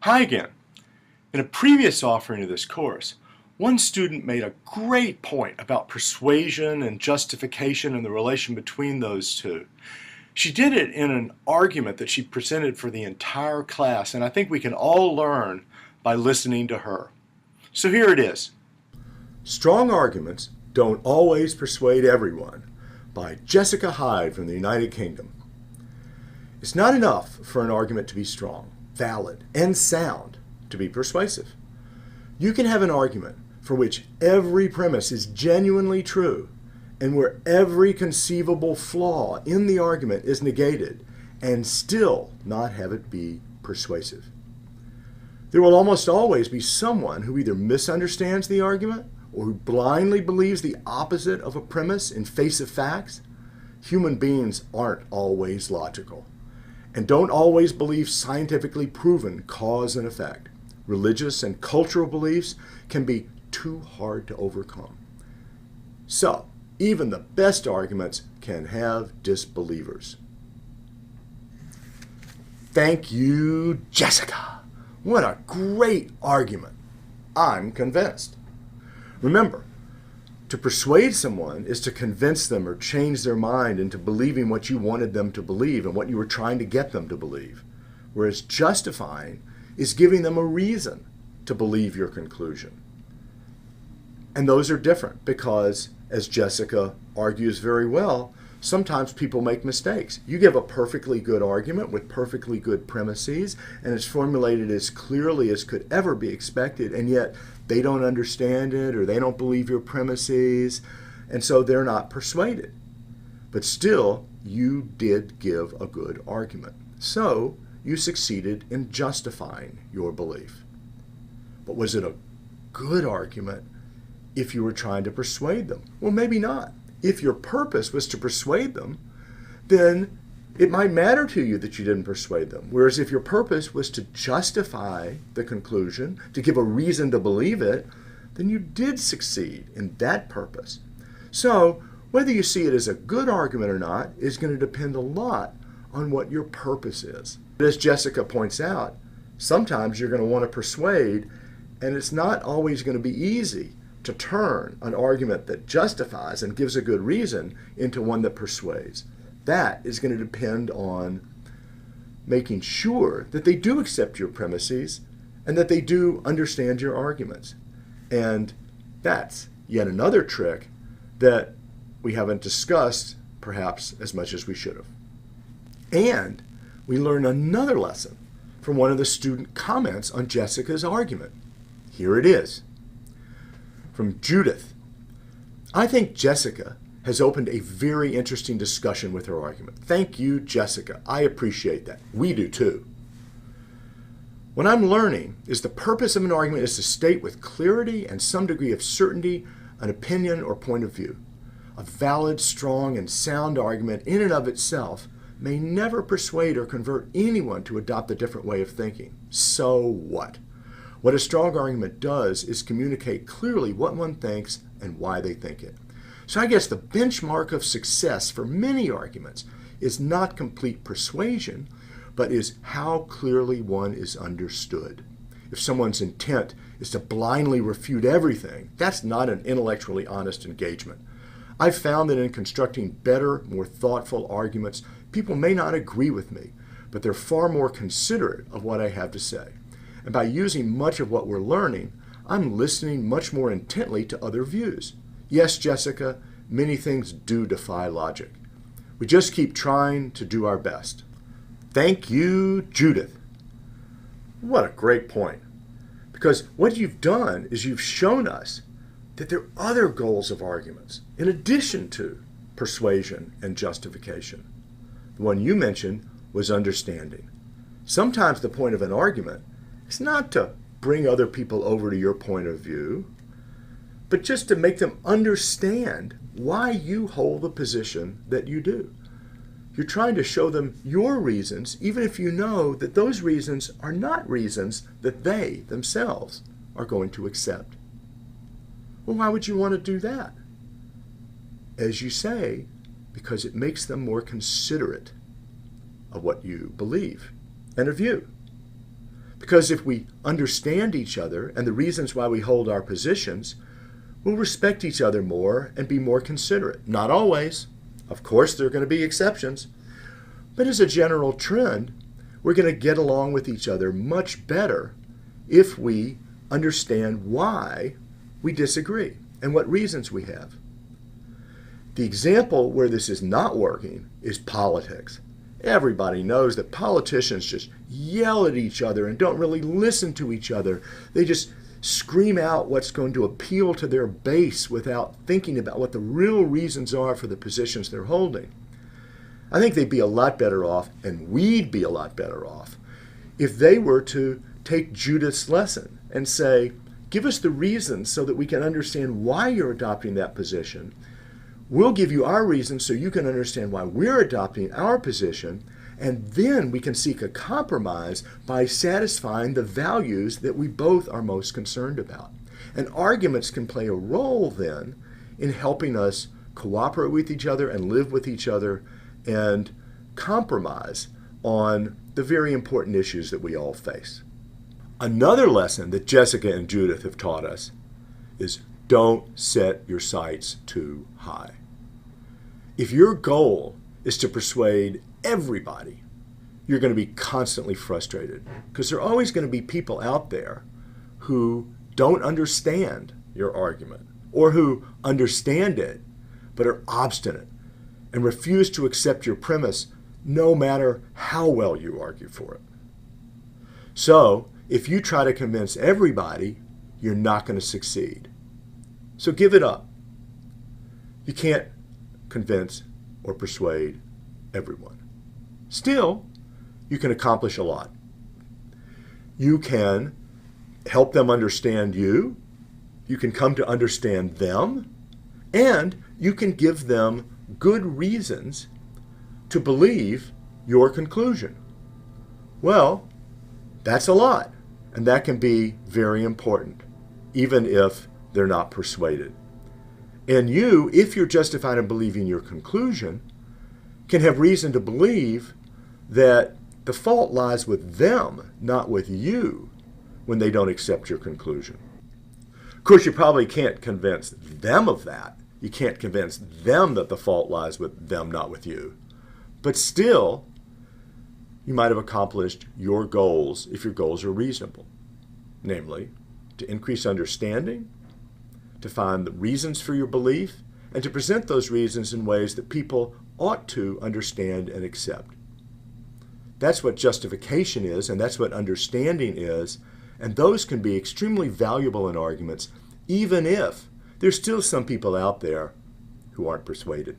Hi again. In a previous offering of this course, one student made a great point about persuasion and justification and the relation between those two. She did it in an argument that she presented for the entire class, and I think we can all learn by listening to her. So here it is. Strong arguments don't always persuade everyone, by Jessica Hyde from the United Kingdom. It's not enough for an argument to be strong, valid, and sound to be persuasive. You can have an argument for which every premise is genuinely true and where every conceivable flaw in the argument is negated and still not have it be persuasive. There will almost always be someone who either misunderstands the argument or who blindly believes the opposite of a premise in face of facts. Human beings aren't always logical and don't always believe scientifically proven cause and effect. Religious and cultural beliefs can be too hard to overcome. So, even the best arguments can have disbelievers. Thank you, Jessica. What a great argument. I'm convinced. Remember, to persuade someone is to convince them or change their mind into believing what you wanted them to believe and what you were trying to get them to believe. Whereas justifying is giving them a reason to believe your conclusion. And those are different because, as Jessica argues very well, sometimes people make mistakes. You give a perfectly good argument with perfectly good premises, and it's formulated as clearly as could ever be expected, and yet they don't understand it or they don't believe your premises, and so they're not persuaded. But still, you did give a good argument. So you succeeded in justifying your belief. But was it a good argument if you were trying to persuade them? Well, maybe not. If your purpose was to persuade them, then it might matter to you that you didn't persuade them. Whereas if your purpose was to justify the conclusion, to give a reason to believe it, then you did succeed in that purpose. So whether you see it as a good argument or not is going to depend a lot on what your purpose is. But as Jessica points out, sometimes you're going to want to persuade, and it's not always going to be easy to turn an argument that justifies and gives a good reason into one that persuades. That is going to depend on making sure that they do accept your premises and that they do understand your arguments. And that's yet another trick that we haven't discussed perhaps as much as we should have. And we learn another lesson from one of the student comments on Jessica's argument. Here it is. From Judith. I think Jessica has opened a very interesting discussion with her argument. Thank you, Jessica. I appreciate that. We do too. What I'm learning is the purpose of an argument is to state with clarity and some degree of certainty an opinion or point of view. A valid, strong, and sound argument in and of itself may never persuade or convert anyone to adopt a different way of thinking. So what? What a strong argument does is communicate clearly what one thinks and why they think it. So I guess the benchmark of success for many arguments is not complete persuasion, but is how clearly one is understood. If someone's intent is to blindly refute everything, that's not an intellectually honest engagement. I've found that in constructing better, more thoughtful arguments, people may not agree with me, but they're far more considerate of what I have to say. And by using much of what we're learning, I'm listening much more intently to other views. Yes, Jessica, many things do defy logic. We just keep trying to do our best. Thank you, Judith. What a great point. Because what you've done is you've shown us that there are other goals of arguments in addition to persuasion and justification. The one you mentioned was understanding. Sometimes the point of an argument is not to bring other people over to your point of view, but just to make them understand why you hold the position that you do. You're trying to show them your reasons, even if you know that those reasons are not reasons that they themselves are going to accept. Well, why would you want to do that? As you say, because it makes them more considerate of what you believe and of you. Because if we understand each other and the reasons why we hold our positions, we'll respect each other more and be more considerate. Not always. Of course, there are going to be exceptions. But as a general trend, we're going to get along with each other much better if we understand why we disagree and what reasons we have. The example where this is not working is politics. Everybody knows that politicians just yell at each other and don't really listen to each other. They just scream out what's going to appeal to their base without thinking about what the real reasons are for the positions they're holding. I think they'd be a lot better off, and we'd be a lot better off, if they were to take Judith's lesson and say, give us the reasons so that we can understand why you're adopting that position. We'll give you our reasons so you can understand why we're adopting our position, and then we can seek a compromise by satisfying the values that we both are most concerned about. And arguments can play a role then in helping us cooperate with each other and live with each other and compromise on the very important issues that we all face. Another lesson that Jessica and Judith have taught us is don't set your sights too high. If your goal is to persuade everybody, you're going to be constantly frustrated because there are always going to be people out there who don't understand your argument or who understand it but are obstinate and refuse to accept your premise no matter how well you argue for it. So, if you try to convince everybody, you're not going to succeed. So give it up. You can't convince or persuade everyone. Still, you can accomplish a lot. You can help them understand you. You can come to understand them. And you can give them good reasons to believe your conclusion. Well, that's a lot. And that can be very important, even if they're not persuaded. And you, if you're justified in believing your conclusion, can have reason to believe that the fault lies with them, not with you, when they don't accept your conclusion. Of course, you probably can't convince them of that. You can't convince them that the fault lies with them, not with you. But still, you might have accomplished your goals if your goals are reasonable. Namely, to increase understanding, to find the reasons for your belief, and to present those reasons in ways that people ought to understand and accept. That's what justification is, and that's what understanding is, and those can be extremely valuable in arguments, even if there's still some people out there who aren't persuaded.